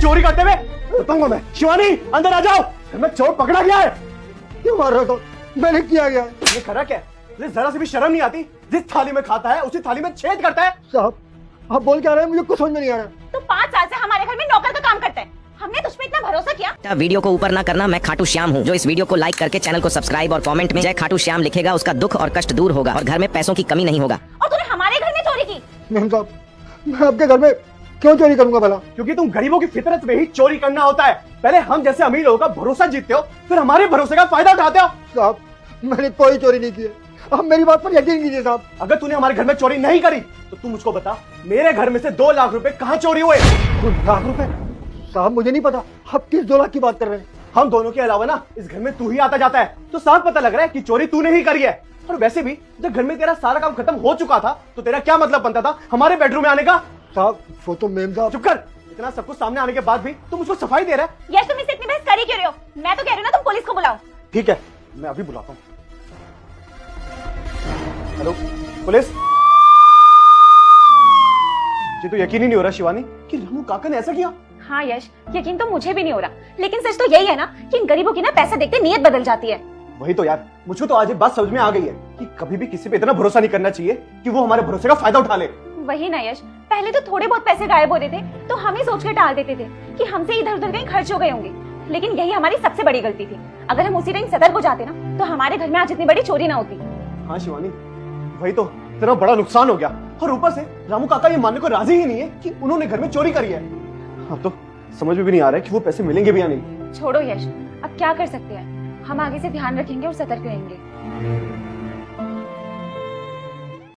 चोरी करते हुए बताऊंगा मैं। शिवानी अंदर आ जाओ, घर में चोर पकड़ा गया है। क्यों मार रहे हो? मैंने किया गया? ये करा क्या? तुझे जरा सी भी शर्म नहीं आती? जिस थाली में खाता है उसी थाली में छेद करता है। साहब आप बोल क्या रहे हैं? मुझे कुछ समझ में नहीं आ रहा। तो 5 साल से हमारे घर में नौकर का काम करता है, हमने तुझ पे इतना भरोसा किया। वीडियो को ऊपर ना करना, मैं खाटू श्याम हूँ। जो इस वीडियो को लाइक करके चैनल को सब्सक्राइब और कमेंट में जय खाटू श्याम लिखेगा, उसका दुख और कष्ट दूर होगा और घर में पैसों की कमी नहीं होगा। और तूने हमारे घर में चोरी की। मेम साहब मैं आपके घर में क्यों चोरी करूंगा भला? क्योंकि तुम गरीबों की फितरत में ही चोरी करना होता है। पहले हम जैसे अमीर लोगों का भरोसा जीतते हो, फिर हमारे भरोसे का फायदा उठाते हो। साहब मैंने कोई चोरी नहीं की है, आप मेरी बात पर यकीन कीजिए साहब। अगर तूने हमारे घर में चोरी नहीं करी तो तू मुझको बता, मेरे घर में से 2 लाख रुपए कहाँ चोरी हुए? 2 लाख रुपए? साहब मुझे नहीं पता, आप किस 2 लाख की बात कर रहे हैं? हम दोनों के अलावा ना इस घर में तू ही आता जाता है, तो साफ पता लग रहा है कि चोरी तूने ही करी है। और वैसे भी जब घर में तेरा सारा काम खत्म हो चुका था तो तेरा क्या मतलब बनता था हमारे बेडरूम में आने का? साहब वो तो मेम साहब। चुप कर, इतना सब कुछ सामने आने के बाद भी तुम मुझको सफाई दे रहा है। यश तुम इससे इतनी बहस कर ही क्यों रहे हो? मैं तो कह रही हूँ ना तुम पुलिस को बुलाओ। ठीक है मैं अभी बुलाता हूँ। हेलो पुलिस जी, तो यकीन ही नहीं हो रहा शिवानी कि रामू काका ने ऐसा किया। हाँ यश, यकीन तो मुझे भी नहीं हो रहा, लेकिन सच तो यही है ना कि इन गरीबों की ना पैसे देखते नीयत बदल जाती है। वही तो यार, मुझको तो आज एक बात समझ में आ गई है कि कभी भी किसी पे इतना भरोसा नहीं करना चाहिए कि वो हमारे भरोसे का फायदा उठा ले। वही ना यश, पहले तो थोड़े बहुत पैसे गायब होते थे तो हम ही सोच के टाल देते थे कि हमसे इधर उधर कहीं खर्च हो गए होंगे, लेकिन यही हमारी सबसे बड़ी गलती थी। अगर हम उसी टाइम सतर्क हो जाते ना तो हमारे घर में आज इतनी बड़ी चोरी ना होती। हाँ शिवानी, वही तो, इतना बड़ा नुकसान हो गया और ऊपर से रामू काका ये मानने को राजी ही नहीं है कि उन्होंने घर में चोरी करी है। हाँ तो समझ में भी नहीं आ रहा है कि वो पैसे मिलेंगे भी या नहीं। छोड़ो यश, अब क्या कर सकते हैं, हम आगे से ध्यान रखेंगे और सतर्क रहेंगे।